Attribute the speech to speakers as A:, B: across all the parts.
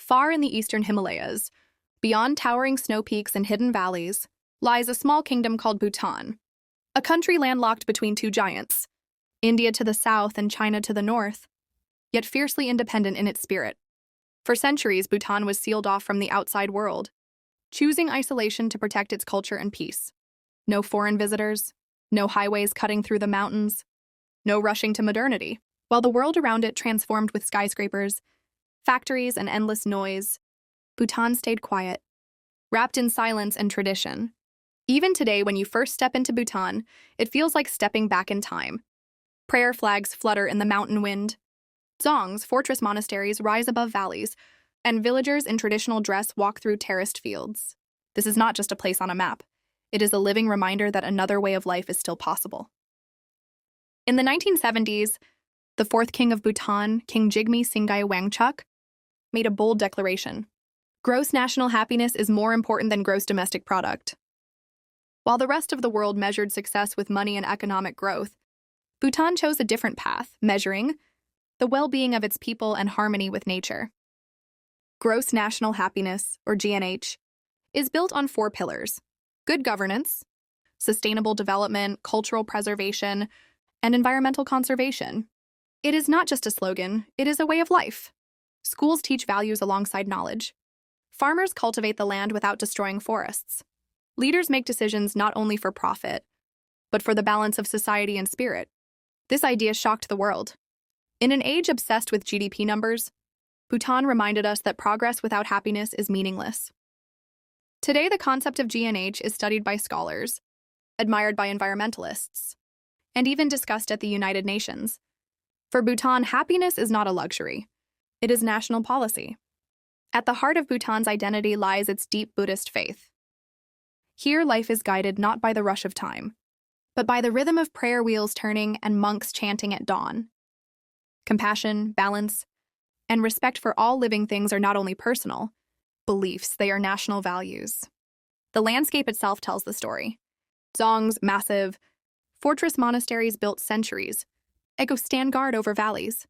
A: Far in the eastern Himalayas, beyond towering snow peaks and hidden valleys, lies a small kingdom called Bhutan, a country landlocked between two giants, India to the south and China to the north, yet fiercely independent in its spirit. For centuries, Bhutan was sealed off from the outside world, choosing isolation to protect its culture and peace. No foreign visitors, no highways cutting through the mountains, no rushing to modernity. While the world around it transformed with skyscrapers, factories, and endless noise, Bhutan stayed quiet, wrapped in silence and tradition. Even today, when you first step into Bhutan, it feels like stepping back in time. Prayer flags flutter in the mountain wind. Dzongs, fortress monasteries, rise above valleys, and villagers in traditional dress walk through terraced fields. This is not just a place on a map. It is a living reminder that another way of life is still possible. In the 1970s, the fourth king of Bhutan, King Jigme Singay Wangchuck, made a bold declaration. Gross national happiness is more important than gross domestic product. While the rest of the world measured success with money and economic growth, Bhutan chose a different path, measuring the well-being of its people and harmony with nature. Gross national happiness, or GNH, is built on four pillars: good governance, sustainable development, cultural preservation, and environmental conservation. It is not just a slogan, it is a way of life. Schools teach values alongside knowledge. Farmers cultivate the land without destroying forests. Leaders make decisions not only for profit, but for the balance of society and spirit. This idea shocked the world. In an age obsessed with GDP numbers, Bhutan reminded us that progress without happiness is meaningless. Today, the concept of GNH is studied by scholars, admired by environmentalists, and even discussed at the United Nations. For Bhutan, happiness is not a luxury. It is national policy. At the heart of Bhutan's identity lies its deep Buddhist faith. Here, life is guided not by the rush of time, but by the rhythm of prayer wheels turning and monks chanting at dawn. Compassion, balance, and respect for all living things are not only personal beliefs, they are national values. The landscape itself tells the story. Dzongs, massive fortress monasteries built centuries ago, stand guard over valleys.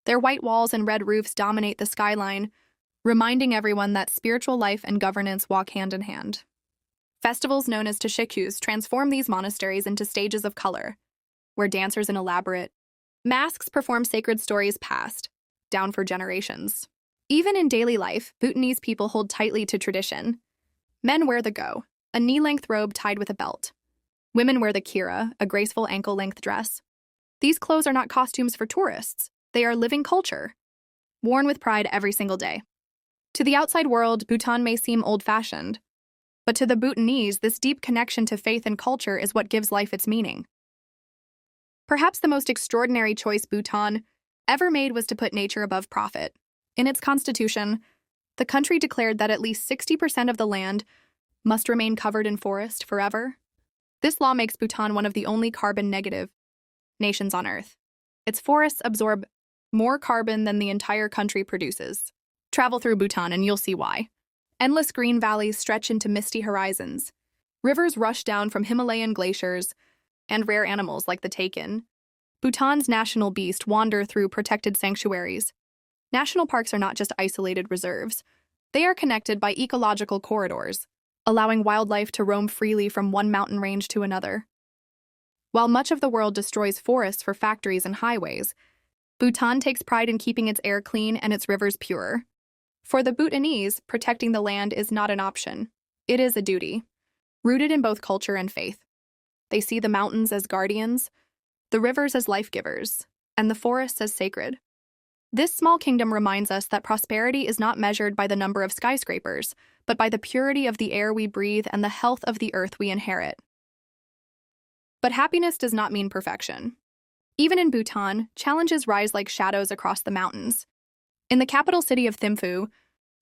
A: Their white walls and red roofs dominate the skyline, reminding everyone that spiritual life and governance walk hand in hand. Festivals known as Tashikus transform these monasteries into stages of color, where dancers in elaborate masks perform sacred stories passed down for generations. Even in daily life, Bhutanese people hold tightly to tradition. Men wear the go, a knee-length robe tied with a belt. Women wear the kira, a graceful ankle-length dress. These clothes are not costumes for tourists. They are living culture, worn with pride every single day. To the outside world, Bhutan may seem old-fashioned, but to the Bhutanese, this deep connection to faith and culture is what gives life its meaning. Perhaps the most extraordinary choice Bhutan ever made was to put nature above profit. In its constitution, the country declared that at least 60% of the land must remain covered in forest forever. This law makes Bhutan one of the only carbon-negative nations on Earth. Its forests absorb more carbon than the entire country produces. Travel through Bhutan and you'll see why. Endless green valleys stretch into misty horizons. Rivers rush down from Himalayan glaciers, and rare animals like the takin, Bhutan's national beast, wander through protected sanctuaries. National parks are not just isolated reserves. They are connected by ecological corridors, allowing wildlife to roam freely from one mountain range to another. While much of the world destroys forests for factories and highways, Bhutan takes pride in keeping its air clean and its rivers pure. For the Bhutanese, protecting the land is not an option. It is a duty, rooted in both culture and faith. They see the mountains as guardians, the rivers as life-givers, and the forests as sacred. This small kingdom reminds us that prosperity is not measured by the number of skyscrapers, but by the purity of the air we breathe and the health of the earth we inherit. But happiness does not mean perfection. Even in Bhutan, challenges rise like shadows across the mountains. In the capital city of Thimphu,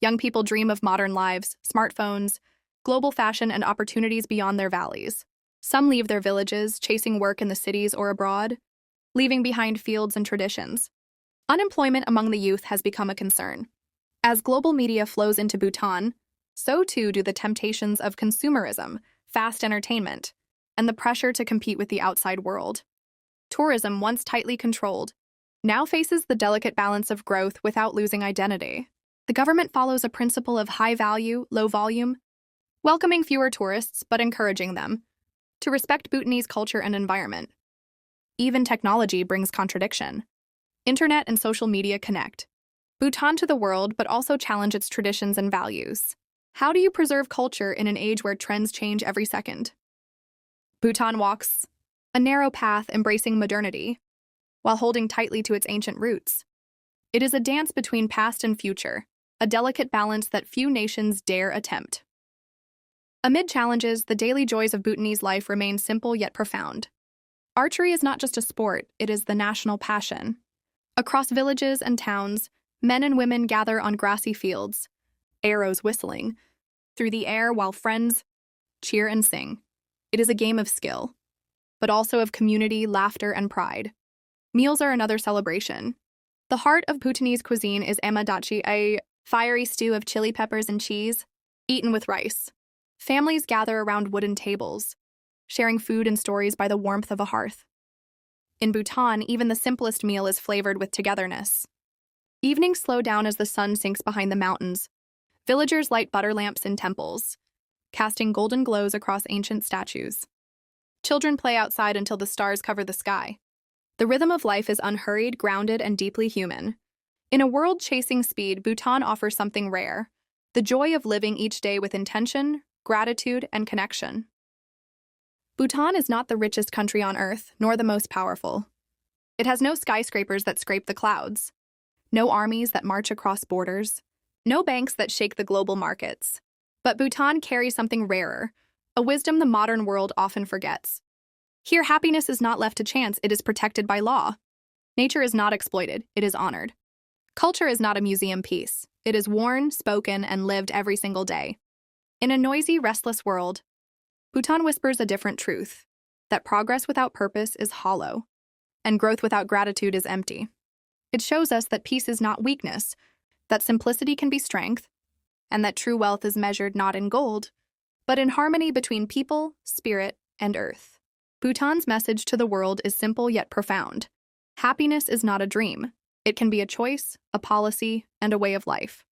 A: young people dream of modern lives, smartphones, global fashion, and opportunities beyond their valleys. Some leave their villages, chasing work in the cities or abroad, leaving behind fields and traditions. Unemployment among the youth has become a concern. As global media flows into Bhutan, so too do the temptations of consumerism, fast entertainment, and the pressure to compete with the outside world. Tourism, once tightly controlled, now faces the delicate balance of growth without losing identity. The government follows a principle of high value, low volume, welcoming fewer tourists but encouraging them to respect Bhutanese culture and environment. Even technology brings contradiction. Internet and social media connect Bhutan to the world but also challenge its traditions and values. How do you preserve culture in an age where trends change every second? Bhutan walks a narrow path embracing modernity while holding tightly to its ancient roots. It is a dance between past and future, a delicate balance that few nations dare attempt. Amid challenges, the daily joys of Bhutanese life remain simple yet profound. Archery is not just a sport, it is the national passion. Across villages and towns, men and women gather on grassy fields, arrows whistling through the air while friends cheer and sing. It is a game of skill, but also of community, laughter, and pride. Meals are another celebration. The heart of Bhutanese cuisine is amadachi, a fiery stew of chili peppers and cheese, eaten with rice. Families gather around wooden tables, sharing food and stories by the warmth of a hearth. In Bhutan, even the simplest meal is flavored with togetherness. Evenings slow down as the sun sinks behind the mountains. Villagers light butter lamps in temples, casting golden glows across ancient statues. Children play outside until the stars cover the sky. The rhythm of life is unhurried, grounded, and deeply human. In a world chasing speed, Bhutan offers something rare: the joy of living each day with intention, gratitude, and connection. Bhutan is not the richest country on earth, nor the most powerful. It has no skyscrapers that scrape the clouds, no armies that march across borders, no banks that shake the global markets. But Bhutan carries something rarer, a wisdom the modern world often forgets. Here, happiness is not left to chance, it is protected by law. Nature is not exploited, it is honored. Culture is not a museum piece, it is worn, spoken, and lived every single day. In a noisy, restless world, Bhutan whispers a different truth: that progress without purpose is hollow, and growth without gratitude is empty. It shows us that peace is not weakness, that simplicity can be strength, and that true wealth is measured not in gold, but in harmony between people, spirit, and earth. Bhutan's message to the world is simple yet profound. Happiness is not a dream. It can be a choice, a policy, and a way of life.